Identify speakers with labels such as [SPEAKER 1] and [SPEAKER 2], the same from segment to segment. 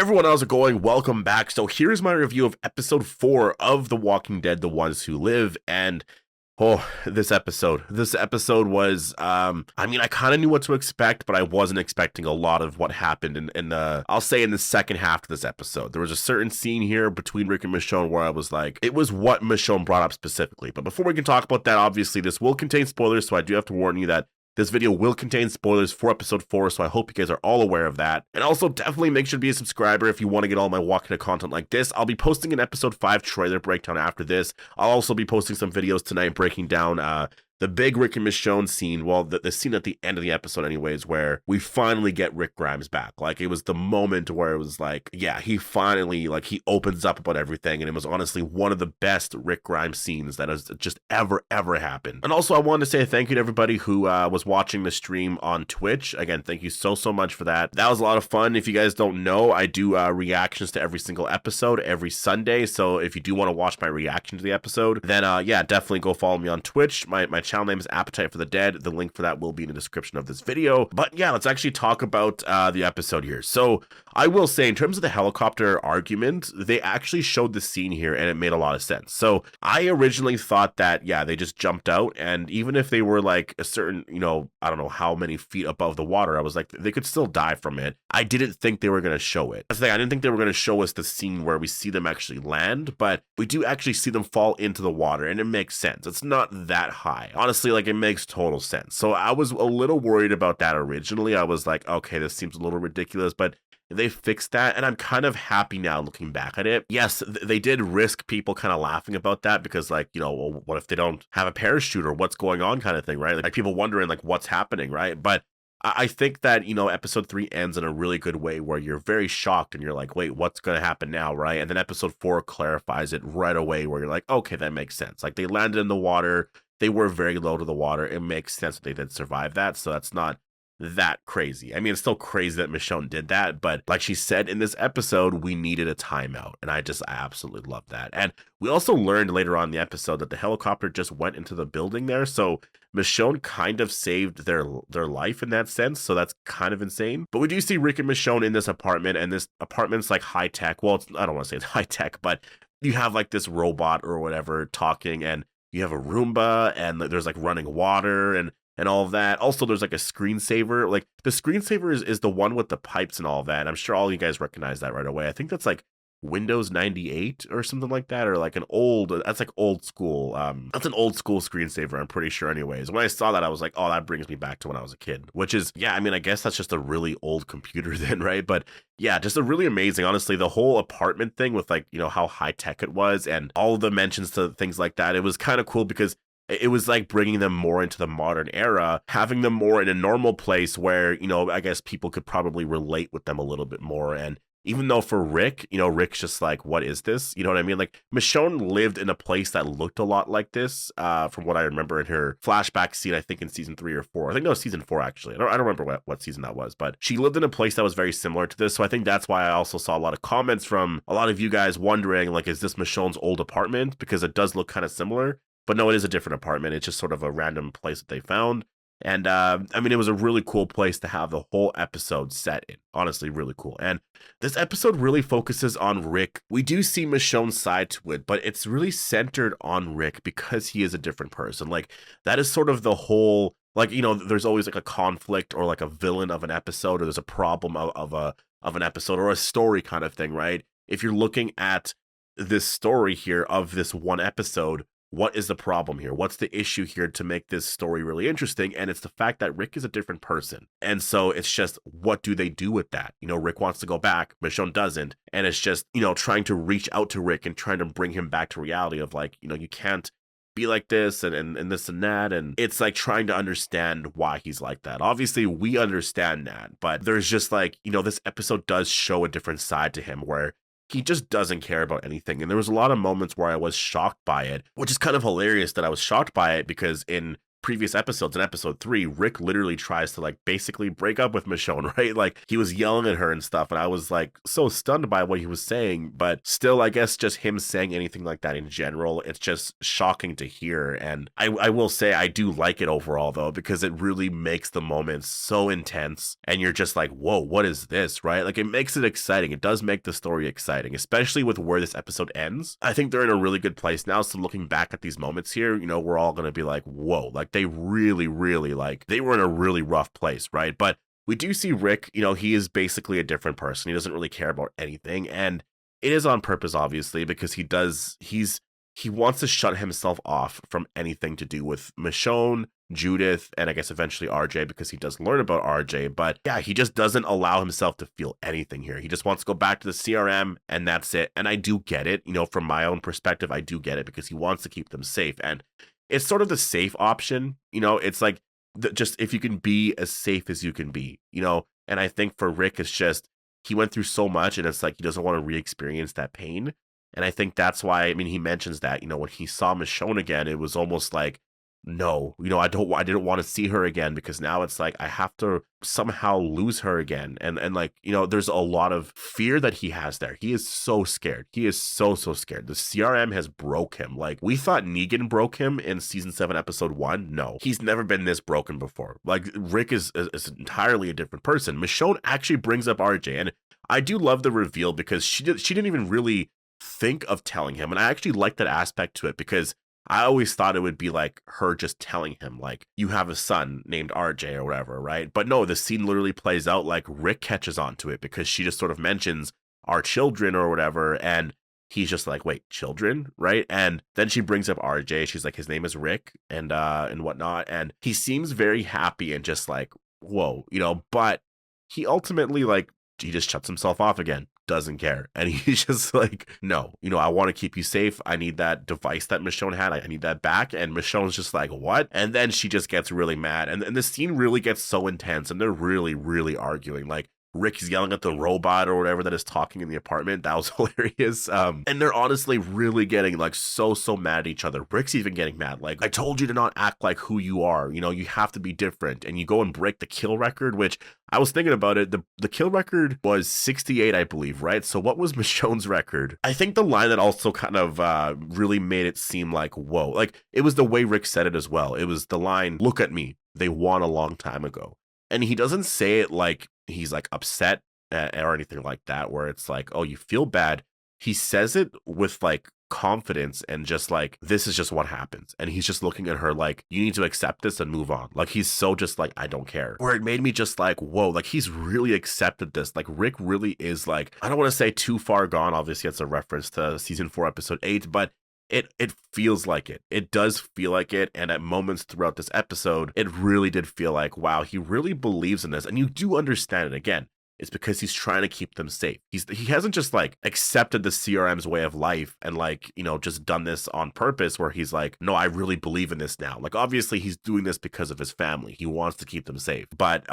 [SPEAKER 1] Everyone, how's it going? Welcome back. So here's my review of episode 4 of The Walking Dead, The Ones Who Live, and this episode was, I kind of knew what to expect, but I wasn't expecting a lot of what happened in I'll say in the second half of this episode. There was a certain scene here between Rick and Michonne where I was like, it was what Michonne brought up specifically. But before we can talk about that, obviously this will contain spoilers, so I do have to warn you that this video will contain spoilers for episode 4, so I hope you guys are all aware of that. And also, definitely make sure to be a subscriber if you want to get all my Walking Dead content like this. I'll be posting an episode 5 trailer breakdown after this. I'll also be posting some videos tonight breaking down the big Rick and Michonne scene, well, the scene at the end of the episode anyways, where we finally get Rick Grimes back. Like, it was the moment where it was like, yeah, he finally, like, he opens up about everything, and it was honestly one of the best Rick Grimes scenes that has just ever happened. And also, I wanted to say thank you to everybody who was watching the stream on Twitch. Again, thank you so much for that. That was a lot of fun. If you guys don't know, I do reactions to every single episode every Sunday, so if you do want to watch my reaction to the episode, then yeah, definitely go follow me on Twitch. My channel name is Appetite for the Dead. The link for that will be in the description of this video. But yeah, let's actually talk about the episode here. So I will say, in terms of the helicopter argument, they actually showed the scene here and it made a lot of sense. So I originally thought that, yeah, they just jumped out, and even if they were like a certain, I don't know how many feet above the water, I was like, they could still die from it. I didn't think they were going to show it. That's the thing, I didn't think they were going to show us the scene where we see them actually land, but we do actually see them fall into the water, and it makes sense. It's not that high. Honestly, like, it makes total sense. So I was a little worried about that originally. I was like, okay, this seems a little ridiculous, but they fixed that, and I'm kind of happy now looking back at it. Yes, they did risk people kind of laughing about that because, like, well, what if they don't have a parachute or what's going on kind of thing, right? Like people wondering, like, what's happening, right? But I think that, episode 3 ends in a really good way where you're very shocked and you're like, wait, what's going to happen now, right? And then episode 4 clarifies it right away where you're like, okay, that makes sense. Like, they landed in the water. They were very low to the water. It makes sense that they did survive that, so that's not that crazy. I mean, it's still crazy that Michonne did that, but like she said in this episode, we needed a timeout, and I absolutely love that. And we also learned later on in the episode that the helicopter just went into the building there, so Michonne kind of saved their life in that sense, so that's kind of insane. But we do see Rick and Michonne in this apartment, and this apartment's like high tech. Well, I don't want to say it's high tech, but you have like this robot or whatever talking, and you have a Roomba, and there's like running water and all of that. Also, there's like a screensaver. Like, the screensaver is the one with the pipes and all of that. And I'm sure all you guys recognize that right away. I think that's like Windows 98 or something like that, or like that's like old school. That's an old school screensaver, I'm pretty sure anyways. When I saw that, I was like, oh, that brings me back to when I was a kid, which is, yeah, I mean, I guess that's just a really old computer then, right? But yeah, just a really amazing, honestly, the whole apartment thing with, like, how high tech it was and all of the mentions to things like that. It was kind of cool because it was like bringing them more into the modern era, having them more in a normal place where, I guess people could probably relate with them a little bit more. And even though for Rick, Rick's just like, what is this? You know what I mean? Like, Michonne lived in a place that looked a lot like this, from what I remember in her flashback scene, I think in season 3 or 4. I think no, season 4, actually. I don't remember what season that was, but she lived in a place that was very similar to this. So I think that's why I also saw a lot of comments from a lot of you guys wondering, like, is this Michonne's old apartment? Because it does look kind of similar. But no, it is a different apartment. It's just sort of a random place that they found. And I mean, it was a really cool place to have the whole episode set in. Honestly, really cool. And this episode really focuses on Rick. We do see Michonne's side to it, but it's really centered on Rick because he is a different person. Like, that is sort of the whole, like, there's always like a conflict or like a villain of an episode, or there's a problem of an episode or a story kind of thing, right? If you're looking at this story here of this one episode, what is the problem here? What's the issue here to make this story really interesting? And it's the fact that Rick is a different person. And so it's just, what do they do with that? Rick wants to go back, Michonne doesn't. And it's just, trying to reach out to Rick and trying to bring him back to reality of, like, you can't be like this and this and that. And it's like trying to understand why he's like that. Obviously, we understand that, but there's just like, this episode does show a different side to him where he just doesn't care about anything. And there was a lot of moments where I was shocked by it, which is kind of hilarious that I was shocked by it, because in previous episodes, in episode 3, Rick literally tries to like basically break up with Michonne, right? Like he was yelling at her and stuff, and I was like so stunned by what he was saying. But still, I guess just him saying anything like that in general, it's just shocking to hear. And I will say I do like it overall though, because it really makes the moments so intense, and you're just like, whoa, what is this, right? Like it makes it exciting. It does make the story exciting, especially with where this episode ends. I think they're in a really good place now. So looking back at these moments here, you know, we're all gonna be like, whoa, like they really, really, like they were in a really rough place, right? But we do see Rick, you know, he is basically a different person. He doesn't really care about anything, and it is on purpose, obviously, because he wants to shut himself off from anything to do with Michonne, Judith, and I guess eventually RJ, because he does learn about RJ. But yeah, he just doesn't allow himself to feel anything here. He just wants to go back to the CRM, and that's it. And I do get it, you know, from my own perspective, I do get it, because he wants to keep them safe. And it's sort of the safe option, you know, it's like just if you can be as safe as you can be, you know. And I think for Rick, it's just he went through so much, and it's like he doesn't want to re-experience that pain. And I think that's why, I mean, he mentions that, you know, when he saw Michonne again, it was almost like, no, you know, I didn't want to see her again, because now it's like I have to somehow lose her again. And like, you know, there's a lot of fear that he has there. He is so scared. He is so scared. The CRM has broke him. Like we thought Negan broke him in season 7, episode 1. No, he's never been this broken before. Like Rick is entirely a different person. Michonne actually brings up RJ, and I do love the reveal, because she didn't even really think of telling him. And I actually like that aspect to it, because I always thought it would be like her just telling him, like, you have a son named RJ or whatever, right? But no, the scene literally plays out like Rick catches on to it, because she just sort of mentions our children or whatever, and he's just like, wait, children, right? And then she brings up RJ. She's like, his name is Rick, and whatnot. And he seems very happy and just like, whoa, you know, but he ultimately, like, he just shuts himself off again, doesn't care. And he's just like, no, you know, I want to keep you safe. I need that device that Michonne had. I need that back. And Michonne's just like, what? And then she just gets really mad. And the scene really gets so intense, and they're really, really arguing. Like, Rick's yelling at the robot or whatever that is talking in the apartment. That was hilarious. And they're honestly really getting like so mad at each other. Rick's even getting mad. Like, I told you to not act like who you are. You know, you have to be different. And you go and break the kill record, which I was thinking about it. The kill record was 68, I believe, right? So what was Michonne's record? I think the line that also kind of really made it seem like, whoa, like it was the way Rick said it as well. It was the line, look at me. They won a long time ago. And he doesn't say it like he's like upset or anything like that, where it's like, oh, you feel bad. He says it with like confidence and just like, this is just what happens. And he's just looking at her like, you need to accept this and move on. Like he's so just like, I don't care. Where it made me just like, whoa, like he's really accepted this. Like Rick really is like, I don't want to say too far gone. Obviously, it's a reference to season 4, episode 8, but it feels like it. It does feel like it. And at moments throughout this episode, it really did feel like, wow, he really believes in this. And you do understand it. Again, it's because he's trying to keep them safe. He hasn't just like accepted the CRM's way of life and like, you know, just done this on purpose, where he's like, no, I really believe in this now. Like obviously he's doing this because of his family. He wants to keep them safe. But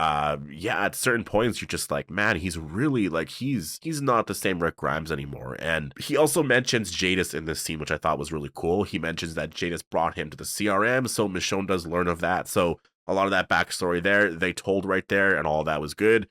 [SPEAKER 1] yeah, at certain points you're just like, man, he's really like, he's not the same Rick Grimes anymore. And he also mentions Jadis in this scene, which I thought was really cool. He mentions that Jadis brought him to the CRM, so Michonne does learn of that. So a lot of that backstory there, they told right there, and all of that was good.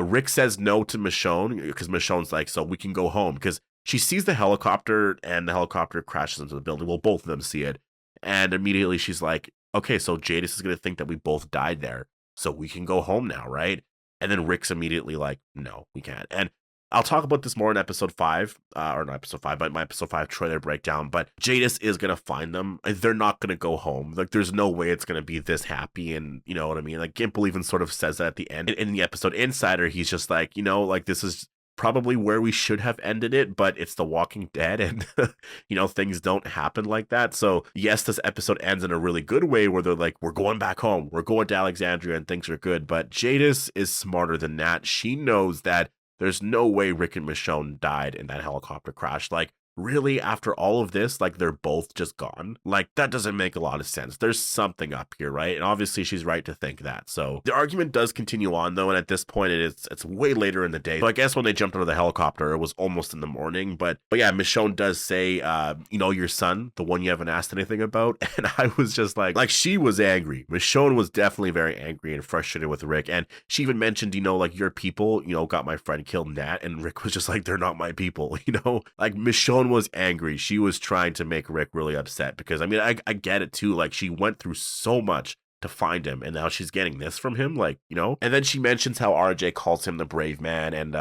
[SPEAKER 1] Rick says no to Michonne, because Michonne's like, so we can go home, because she sees the helicopter and the helicopter crashes into the building. Well, both of them see it. And immediately she's like, okay, so Jadis is going to think that we both died there, so we can go home now, right? And then Rick's immediately like, no, we can't. And I'll talk about this more in episode 5, or not episode 5, but my episode 5 trailer breakdown. But Jadis is going to find them. They're not going to go home. Like, there's no way it's going to be this happy. And you know what I mean? Like, Gimple even sort of says that at the end. In the episode Insider, he's just like, you know, like, this is probably where we should have ended it, but it's The Walking Dead, and you know, things don't happen like that. So yes, this episode ends in a really good way, where they're like, we're going back home, we're going to Alexandria, and things are good. But Jadis is smarter than that. She knows that there's no way Rick and Michonne died in that helicopter crash. Like, really, after all of this, like they're both just gone? Like that doesn't make a lot of sense. There's something up here, right? And obviously she's right to think that. So the argument does continue on though, and at this point it's way later in the day. So I guess when they jumped out of the helicopter, it was almost in the morning. But yeah, Michonne does say, your son, the one you haven't asked anything about, and I was just like she was angry. Michonne was definitely very angry and frustrated with Rick, and she even mentioned, like your people, got my friend killed, Nat, and Rick was just like, they're not my people, like Michonne was angry. She was trying to make Rick really upset because I mean, I get it too. Like she went through so much to find him, and now she's getting this from him, like, and then she mentions how RJ calls him the brave man, and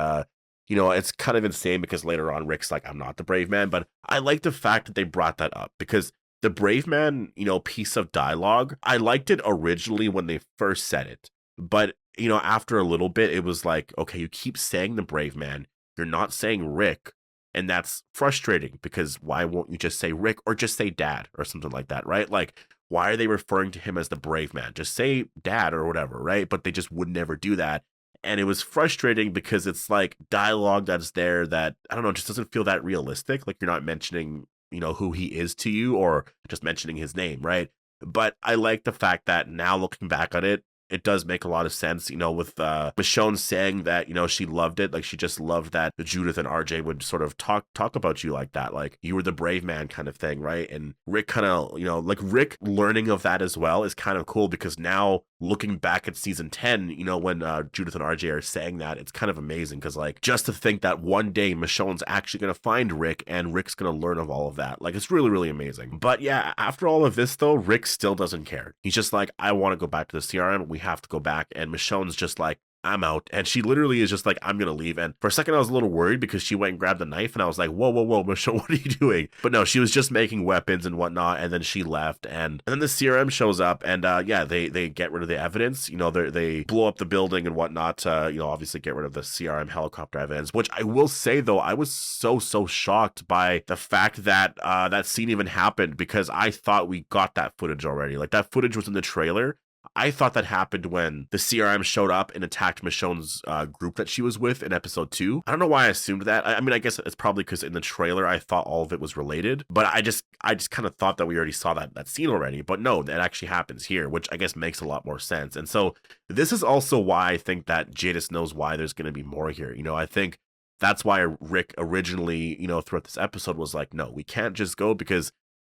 [SPEAKER 1] it's kind of insane because later on Rick's like, I'm not the brave man, but I like the fact that they brought that up because the brave man, piece of dialogue, I liked it originally when they first said it, but after a little bit, it was like, okay, you keep saying the brave man, you're not saying Rick, and that's frustrating because why won't you just say Rick or just say dad or something like that, right? Like, why are they referring to him as the brave man? Just say dad or whatever, right? But they just would never do that. And it was frustrating because it's like dialogue that's there that, I don't know, just doesn't feel that realistic. Like you're not mentioning, who he is to you or just mentioning his name, right? But I like the fact that now looking back on it, it does make a lot of sense, with Michonne saying that, she loved it. Like she just loved that Judith and RJ would sort of talk about you like that. Like you were the brave man kind of thing, right? And Rick kind of, like Rick learning of that as well is kind of cool because now looking back at season 10, when Judith and RJ are saying that, it's kind of amazing because like just to think that one day Michonne's actually going to find Rick and Rick's going to learn of all of that. Like it's really, really amazing. But yeah, after all of this though, Rick still doesn't care. He's just like, I want to go back to the CRM. We have to go back. And Michonne's just like, I'm out. And she literally is just like, I'm going to leave. And for a second, I was a little worried because she went and grabbed the knife and I was like, whoa, Michonne, what are you doing? But no, she was just making weapons and whatnot. And then she left. And then the CRM shows up and they get rid of the evidence. They blow up the building and whatnot to, obviously get rid of the CRM helicopter evidence, which I will say though, I was so shocked by the fact that that scene even happened because I thought we got that footage already. Like that footage was in the trailer. I thought that happened when the CRM showed up and attacked Michonne's group that she was with in episode 2. I don't know why I assumed that. I mean, I guess it's probably because in the trailer I thought all of it was related, but I just kind of thought that we already saw that scene already. But no, that actually happens here, which I guess makes a lot more sense. And so this is also why I think that Jadis knows why there's going to be more here. I think that's why Rick originally, throughout this episode was like, no, we can't just go because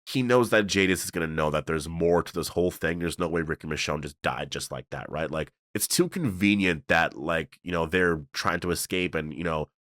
[SPEAKER 1] he knows that Jadis is going to know that there's more to this whole thing. There's no way Rick and Michonne just died just like that, right? Like, it's too convenient that, like, they're trying to escape and,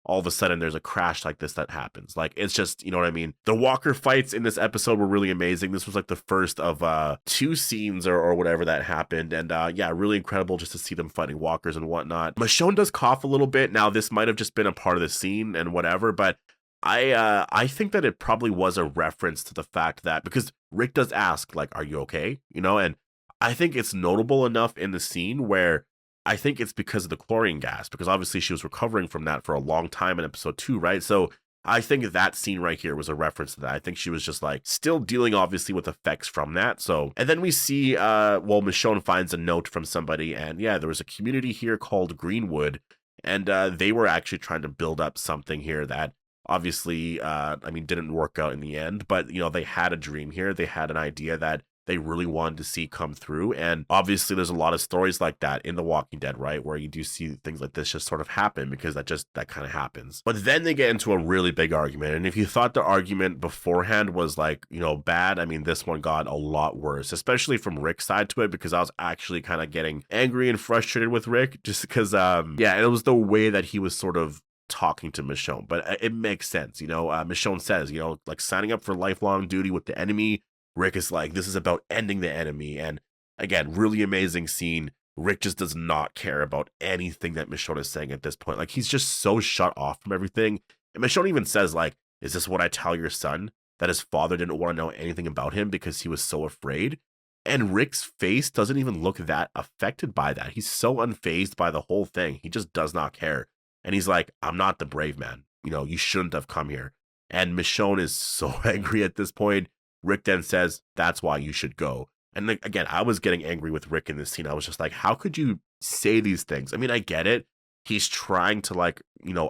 [SPEAKER 1] all of a sudden there's a crash like this that happens. Like, it's just, you know what I mean? The Walker fights in this episode were really amazing. This was like the first of 2 scenes or whatever that happened. And yeah, really incredible just to see them fighting walkers and whatnot. Michonne does cough a little bit. Now, this might have just been a part of the scene and whatever, but I think that it probably was a reference to the fact that because Rick does ask, like, are you okay? And I think it's notable enough in the scene where I think it's because of the chlorine gas, because obviously she was recovering from that for a long time in episode 2, right? So I think that scene right here was a reference to that. I think she was just like still dealing obviously with effects from that. So, and then we see, Michonne finds a note from somebody and yeah, there was a community here called Greenwood and they were actually trying to build up something here that obviously, didn't work out in the end, but, they had a dream here. They had an idea that they really wanted to see come through. And obviously there's a lot of stories like that in The Walking Dead, right? Where you do see things like this just sort of happen because that kind of happens. But then they get into a really big argument. And if you thought the argument beforehand was like, bad, I mean, this one got a lot worse, especially from Rick's side to it, because I was actually kind of getting angry and frustrated with Rick just because, it was the way that he was sort of talking to Michonne, but it makes sense. Michonne says, like signing up for lifelong duty with the enemy. Rick is like, this is about ending the enemy. And again, really amazing scene. Rick just does not care about anything that Michonne is saying at this point. Like, he's just so shut off from everything. And Michonne even says, like, is this what I tell your son? That his father didn't want to know anything about him because he was so afraid? And Rick's face doesn't even look that affected by that. He's so unfazed by the whole thing. He just does not care. And he's like, I'm not the brave man. You shouldn't have come here. And Michonne is so angry at this point. Rick then says, that's why you should go. And again, I was getting angry with Rick in this scene. I was just like, how could you say these things? I mean, I get it. He's trying to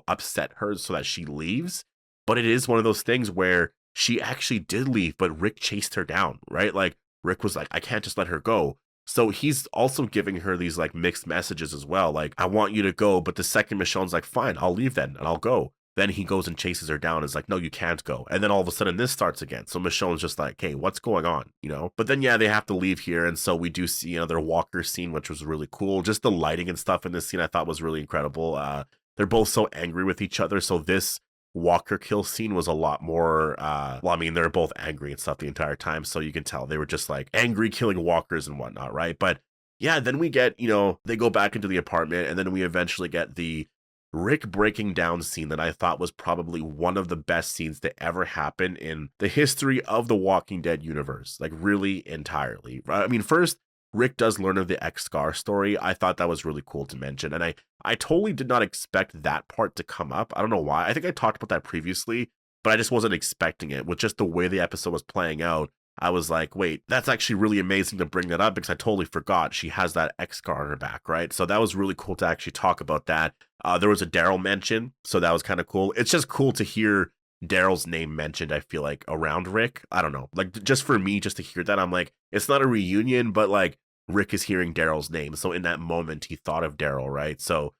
[SPEAKER 1] upset her so that she leaves. But it is one of those things where she actually did leave, but Rick chased her down, right? Like Rick was like, I can't just let her go. So he's also giving her these like mixed messages as well. Like, I want you to go. But the second Michonne's like, fine, I'll leave then and I'll go. Then he goes and chases her down and is like, no, you can't go. And then all of a sudden this starts again. So Michonne's just like, hey, what's going on? You know? But then, yeah, they have to leave here. And so we do see another walker scene, which was really cool. Just the lighting and stuff in this scene I thought was really incredible. They're both so angry with each other. So this walker kill scene was a lot more well, I mean, they're both angry and stuff the entire time, so you can tell they were just like angry killing walkers and whatnot, right? But yeah, then we get, you know, they go back into the apartment, and then we eventually get the Rick breaking down scene that I thought was probably one of the best scenes to ever happen in the history of the Walking Dead universe, like really entirely. I mean, first, Rick does learn of the X-Scar story. I thought that was really cool to mention, and I totally did not expect that part to come up. I don't know why. I think I talked about that previously, but I just wasn't expecting it. With just the way the episode was playing out, I was like, wait, that's actually really amazing to bring that up because I totally forgot she has that X-Scar on her back, right? So that was really cool to actually talk about that. There was a Daryl mention, so that was kind of cool. It's just cool to hear Daryl's name mentioned, I feel like, around Rick. I don't know. Like, just for me, just to hear that, I'm like, it's not a reunion, but like, Rick is hearing Daryl's name. So in that moment, he thought of Daryl, right? So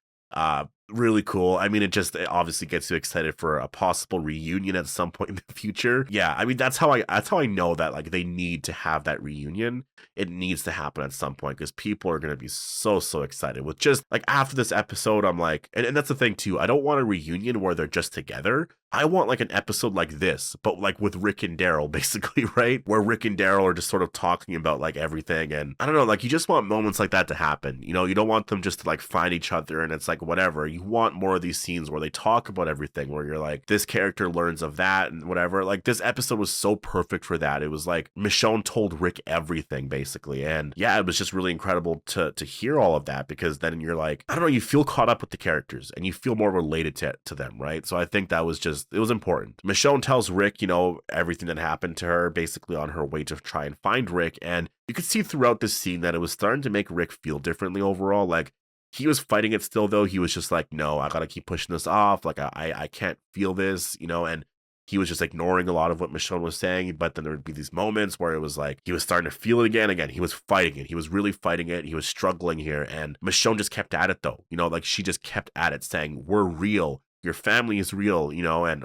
[SPEAKER 1] really cool. I mean, it obviously gets you excited for a possible reunion at some point in the future. Yeah, I mean, that's how I know that like they need to have that reunion. It needs to happen at some point because people are gonna be so excited with just like after this episode. I'm like, and that's the thing too. I don't want a reunion where they're just together. I want like an episode like this, but like with Rick and Daryl, basically, right? Where Rick and Daryl are just sort of talking about like everything. And I don't know, like you just want moments like that to happen. You know, you don't want them just to like find each other and it's like whatever. You want more of these scenes where they talk about everything, where you're like, this character learns of that and whatever. Like this episode was so perfect for that. It was like Michonne told Rick everything basically. And yeah, it was just really incredible to hear all of that because then you're like, I don't know, you feel caught up with the characters and you feel more related to them, right? So I think that was just, it was important. Michonne tells Rick, you know, everything that happened to her basically on her way to try and find Rick. And you could see throughout this scene that it was starting to make Rick feel differently overall. Like he was fighting it still though. He was just like, no, I gotta keep pushing this off. Like I can't feel this, you know, and he was just ignoring a lot of what Michonne was saying. But then there would be these moments where it was like he was starting to feel it again. Again, he was fighting it. He was really fighting it. He was struggling here. And Michonne just kept at it though. You know, like she just kept at it saying, we're real. Your family is real, you know, and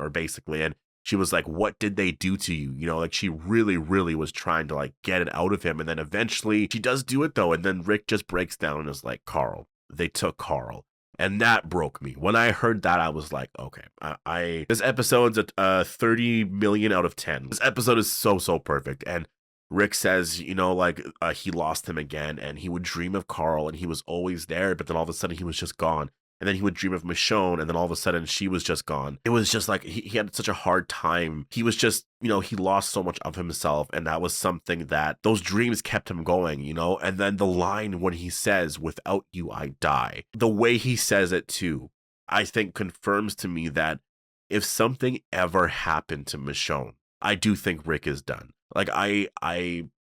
[SPEAKER 1] she was like, what did they do to you? You know, like she really was trying to like get it out of him. And then eventually she does do it though. And then Rick just breaks down and is like, Carl, they took Carl. And that broke me. When I heard that, I was like, okay, this episode's a 30 million out of 10. This episode is so perfect. And Rick says, you know, like he lost him again and he would dream of Carl and he was always there. But then all of a sudden he was just gone. And then he would dream of Michonne, and then all of a sudden she was just gone. It was just like he had such a hard time. He was just, you know, he lost so much of himself, and that was something that those dreams kept him going, you know? And then the line when he says, without you, I die. The way he says it too, I think confirms to me that if something ever happened to Michonne, I do think Rick is done. Like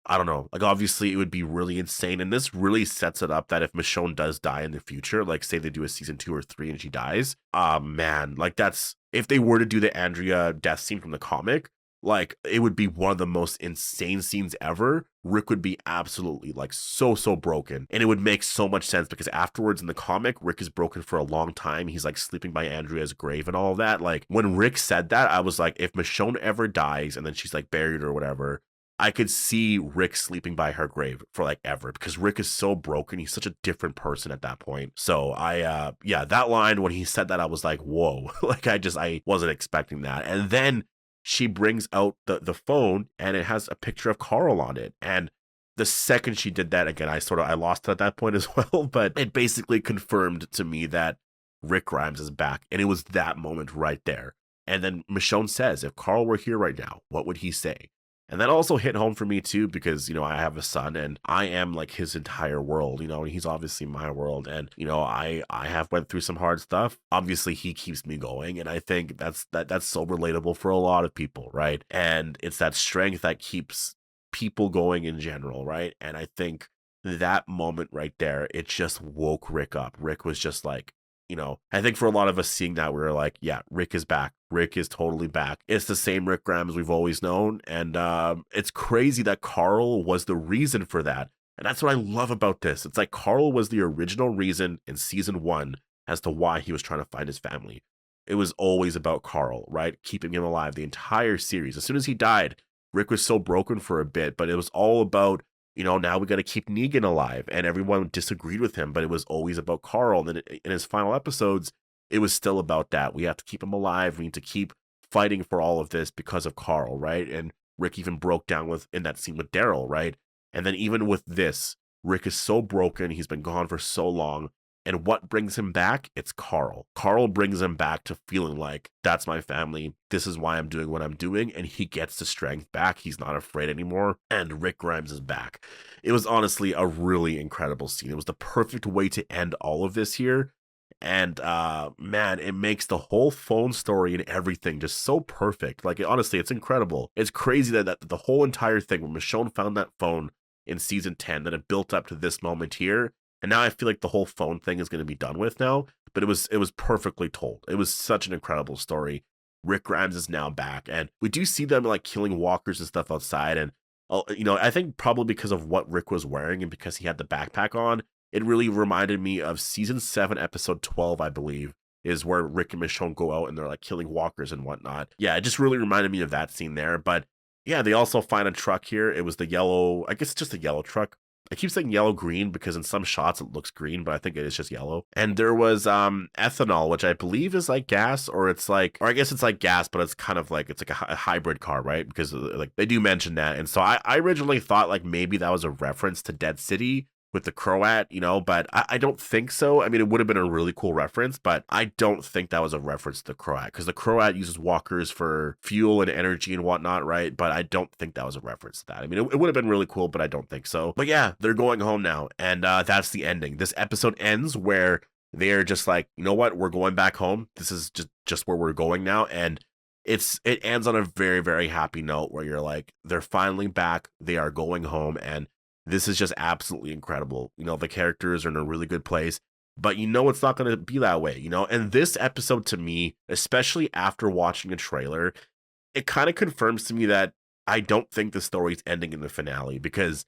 [SPEAKER 1] I don't know. Like, obviously, it would be really insane. And this really sets it up that if Michonne does die in the future, like, say they do a season 2 or 3 and she dies, man, like, that's, if they were to do the Andrea death scene from the comic, like, it would be one of the most insane scenes ever. Rick would be absolutely, like, so broken. And it would make so much sense because afterwards in the comic, Rick is broken for a long time. He's, like, sleeping by Andrea's grave and all of that. Like, when Rick said that, I was like, if Michonne ever dies and then she's, like, buried or whatever, I could see Rick sleeping by her grave for like ever because Rick is so broken. He's such a different person at that point. So yeah, that line when he said that, I was like, whoa, like I wasn't expecting that. And then she brings out the phone and it has a picture of Carl on it. And the second she did that, again, I lost it at that point as well, but it basically confirmed to me that Rick Grimes is back. And it was that moment right there. And then Michonne says, if Carl were here right now, what would he say? And that also hit home for me too, because, you know, I have a son and I am like his entire world, you know, and he's obviously my world. And, you know, I have went through some hard stuff. Obviously he keeps me going. And I think that's so relatable for a lot of people. Right. And it's that strength that keeps people going in general. Right. And I think that moment right there, it just woke Rick up. Rick was just like, I think for a lot of us seeing that, we were like, yeah, Rick is back. Rick is totally back. It's the same Rick Grimes we've always known. And it's crazy that Carl was the reason for that. And that's what I love about this. It's like Carl was the original reason in season 1 as to why he was trying to find his family. It was always about Carl, right? Keeping him alive the entire series. As soon as he died, Rick was so broken for a bit, but it was all about, now we got to keep Negan alive. And everyone disagreed with him, but it was always about Carl. And then in his final episodes, it was still about that. We have to keep him alive. We need to keep fighting for all of this because of Carl, right? And Rick even broke down in that scene with Daryl, right? And then even with this, Rick is so broken. He's been gone for so long. And what brings him back? It's Carl. Carl brings him back to feeling like, that's my family. This is why I'm doing what I'm doing. And he gets the strength back. He's not afraid anymore. And Rick Grimes is back. It was honestly a really incredible scene. It was the perfect way to end all of this here. And man, it makes the whole phone story and everything just so perfect. Like, honestly, it's incredible. It's crazy that the whole entire thing, when Michonne found that phone in season 10, that it built up to this moment here. And now I feel like the whole phone thing is going to be done with now, but it was perfectly told. It was such an incredible story. Rick Grimes is now back, and we do see them like killing walkers and stuff outside. And I think probably because of what Rick was wearing and because he had the backpack on, it really reminded me of season 7, episode 12, I believe, is where Rick and Michonne go out and they're like killing walkers and whatnot. Yeah, it just really reminded me of that scene there. But yeah, they also find a truck here. It was the yellow, I guess it's just a yellow truck. I keep saying yellow-green because in some shots it looks green, but I think it is just yellow. And there was ethanol, which I believe is like gas, or I guess it's like gas, but it's kind of like, it's like a hybrid car, right? Because like they do mention that. And so I originally thought like maybe that was a reference to Dead City with the Croat, but I don't think so. I mean, it would have been a really cool reference, but I don't think that was a reference to the Croat, because the Croat uses walkers for fuel and energy and whatnot, right? But I don't think that was a reference to that. I mean, it would have been really cool, but I don't think so. But yeah, they're going home now, and that's the ending. This episode ends where they're just like, you know what? We're going back home. This is just where we're going now, and it ends on a very, very happy note where you're like, they're finally back. They are going home, and this is just absolutely incredible. The characters are in a really good place, but it's not going to be that way, And this episode to me, especially after watching a trailer, it kind of confirms to me that I don't think the story's ending in the finale, because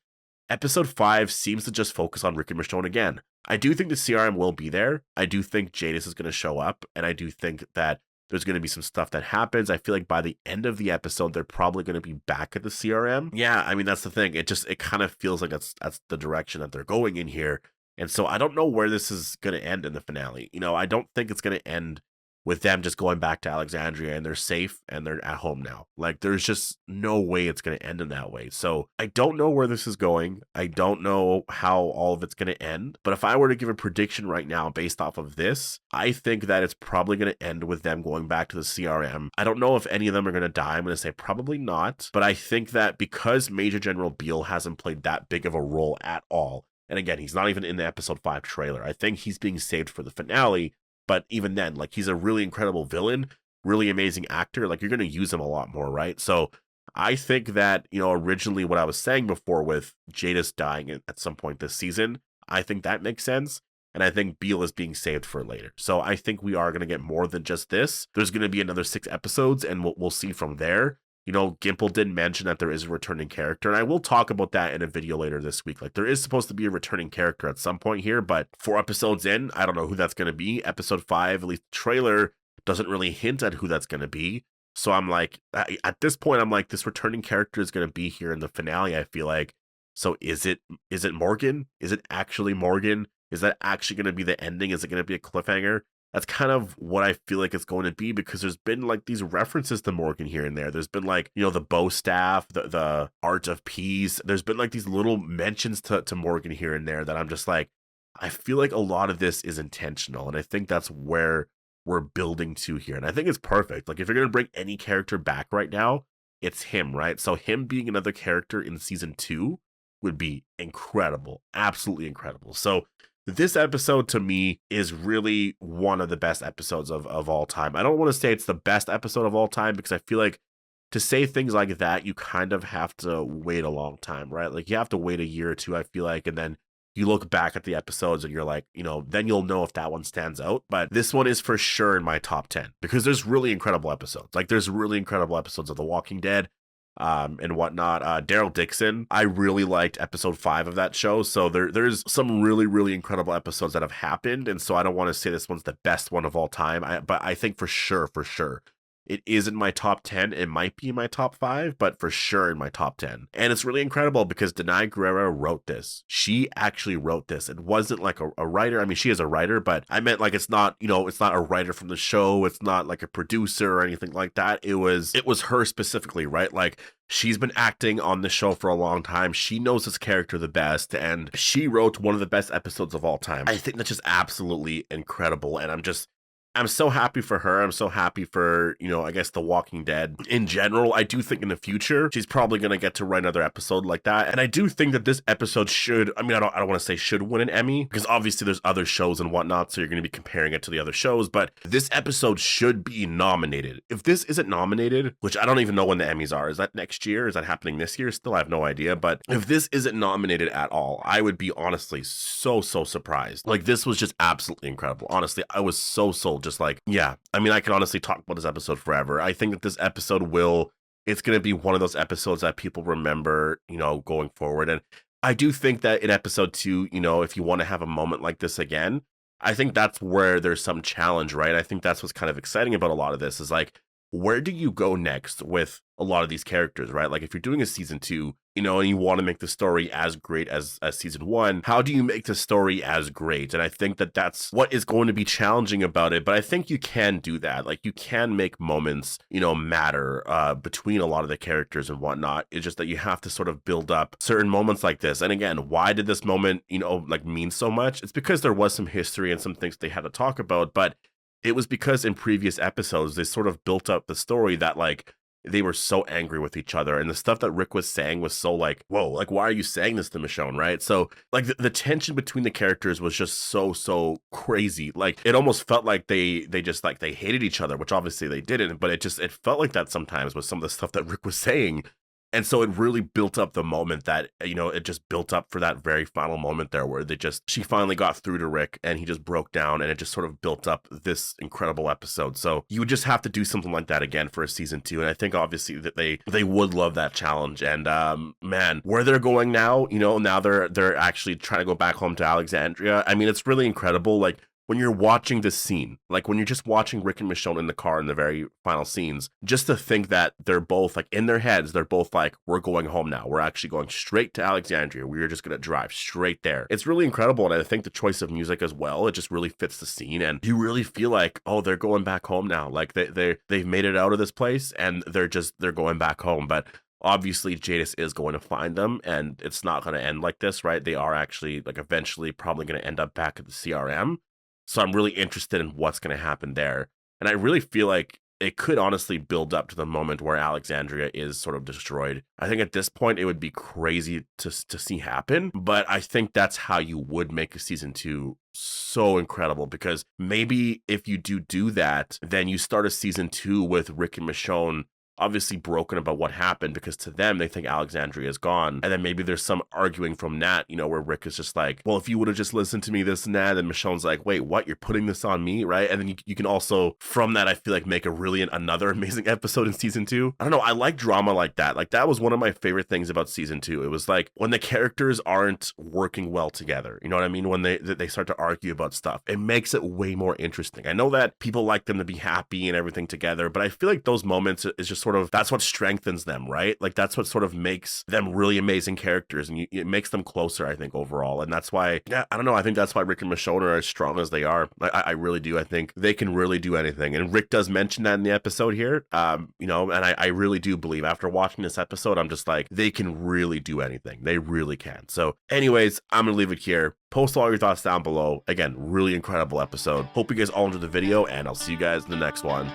[SPEAKER 1] episode 5 seems to just focus on Rick and Michonne again. I do think the CRM will be there. I do think Jadis is going to show up, and I do think that there's going to be some stuff that happens. I feel like by the end of the episode, they're probably going to be back at the CRM. Yeah, I mean, that's the thing. It kind of feels like that's the direction that they're going in here. And so I don't know where this is going to end in the finale. I don't think it's going to end with them just going back to Alexandria and they're safe and they're at home now. Like, there's just no way it's going to end in that way. So I don't know where this is going. I don't know how all of it's going to end. But if I were to give a prediction right now based off of this, I think that it's probably going to end with them going back to the CRM. I don't know if any of them are going to die. I'm going to say probably not. But I think that because Major General Beale hasn't played that big of a role at all, and again, he's not even in the episode 5 trailer, I think he's being saved for the finale. But even then, like, he's a really incredible villain, really amazing actor. Like, you're going to use him a lot more, right? So I think that, originally what I was saying before with Jadis dying at some point this season, I think that makes sense. And I think Beale is being saved for later. So I think we are going to get more than just this. There's going to be another 6 episodes, and we'll see from there. Gimple did mention that there is a returning character, and I will talk about that in a video later this week. Like, there is supposed to be a returning character at some point here, but 4 episodes in, I don't know who that's going to be. Episode 5, at least the trailer, doesn't really hint at who that's going to be. So I'm like, at this point, I'm like, this returning character is going to be here in the finale, I feel like. So is it Morgan? Is it actually Morgan? Is that actually going to be the ending? Is it going to be a cliffhanger? That's kind of what I feel like it's going to be, because there's been like these references to Morgan here and there. There's been like, the bow staff, the art of peace. There's been like these little mentions to Morgan here and there that I'm just like, I feel like a lot of this is intentional. And I think that's where we're building to here. And I think it's perfect. Like, if you're going to bring any character back right now, it's him, right? So him being another character in season 2 would be incredible. Absolutely incredible. So this episode to me is really one of the best episodes of all time. I don't want to say it's the best episode of all time, because I feel like to say things like that, you kind of have to wait a long time, right? Like, you have to wait a year or two, I feel like, and then you look back at the episodes and you're like, then you'll know if that one stands out. But this one is for sure in my top 10 because there's really incredible episodes. Like there's really incredible episodes of The Walking Dead and whatnot. Daryl Dixon, I really liked episode 5 of that show. So there's some really, really incredible episodes that have happened. And so I don't want to say this one's the best one of all time, but I think for sure, it is in my top 10. It might be in my top 5, but for sure in my top 10. And it's really incredible because Danai Gurira wrote this. She actually wrote this. It wasn't like a writer. I mean, she is a writer, but I meant like it's not a writer from the show. It's not like a producer or anything like that. It was her specifically, right? Like she's been acting on the show for a long time. She knows this character the best, and she wrote one of the best episodes of all time. I think that's just absolutely incredible. And I'm so happy for her. I'm so happy for, I guess The Walking Dead in general. I do think in the future, she's probably going to get to write another episode like that. And I do think that this episode should, I don't want to say should win an Emmy because obviously there's other shows and whatnot. So you're going to be comparing it to the other shows, but this episode should be nominated. If this isn't nominated, which I don't even know when the Emmys are, is that next year? Is that happening this year? Still, I have no idea. But if this isn't nominated at all, I would be honestly so surprised. Like this was just absolutely incredible. Honestly, I was so just like, yeah, I can honestly talk about this episode forever. I think that this episode it's going to be one of those episodes that people remember, going forward. And I do think that in episode 2, if you want to have a moment like this again, I think that's where there's some challenge, right? I think that's what's kind of exciting about a lot of this is like, where do you go next with a lot of these characters, right? Like if you're doing a season 2, and you want to make the story as great as season 1, how do you make the story as great? And I think that that's what is going to be challenging about it. But I think you can do that. Like you can make moments, matter between a lot of the characters and whatnot. It's just that you have to sort of build up certain moments like this. And again, why did this moment, mean so much? It's because there was some history and some things they had to talk about, but it was because in previous episodes, they sort of built up the story that like, they were so angry with each other, and the stuff that Rick was saying was so like, whoa, like why are you saying this to Michonne, right? So like the tension between the characters was just so crazy. Like it almost felt like they just like they hated each other, which obviously they didn't, but it felt like that sometimes with some of the stuff that Rick was saying. And so it really built up the moment that, it just built up for that very final moment there where she finally got through to Rick and he just broke down, and it just sort of built up this incredible episode. So you would just have to do something like that again for a season 2. And I think obviously that they would love that challenge. And man, where they're going now, now they're actually trying to go back home to Alexandria. It's really incredible. Like when you're watching this scene, like when you're just watching Rick and Michonne in the car in the very final scenes, just to think that they're both like in their heads, they're both like, we're going home now. We're actually going straight to Alexandria. We're just going to drive straight there. It's really incredible. And I think the choice of music as well, it just really fits the scene. And you really feel like, oh, they're going back home now. Like they've made it out of this place and they're going back home. But obviously Jadis is going to find them, and it's not going to end like this, right? They are actually like eventually probably going to end up back at the CRM. So I'm really interested in what's going to happen there. And I really feel like it could honestly build up to the moment where Alexandria is sort of destroyed. I think at this point, it would be crazy to see happen. But I think that's how you would make a season 2 so incredible, because maybe if you do that, then you start a season 2 with Rick and Michonne obviously broken about what happened, because to them they think Alexandria is gone, and then maybe there's some arguing from Nat, where Rick is just like, well, if you would have just listened to me, this and that, and Michonne's like, wait, what, you're putting this on me, right? And then you can also from that, I feel like, make another amazing episode in season 2. I don't know, I like drama like that. Like that was one of my favorite things about season 2. It was like when the characters aren't working well together, you know what I mean? When they start to argue about stuff, it makes it way more interesting. I know that people like them to be happy and everything together, but I feel like those moments is just sort of, that's what strengthens them, right? Like that's what sort of makes them really amazing characters, and it makes them closer, I think, overall. And that's why, yeah, I don't know, I think that's why Rick and Michonne are as strong as they are. I really do. I think they can really do anything, and Rick does mention that in the episode here. And I really do believe after watching this episode, I'm just like, they can really do anything. They really can. So anyways, I'm gonna leave it here. Post all your thoughts down below. Again, really incredible episode. Hope you guys all enjoyed the video, and I'll see you guys in the next one.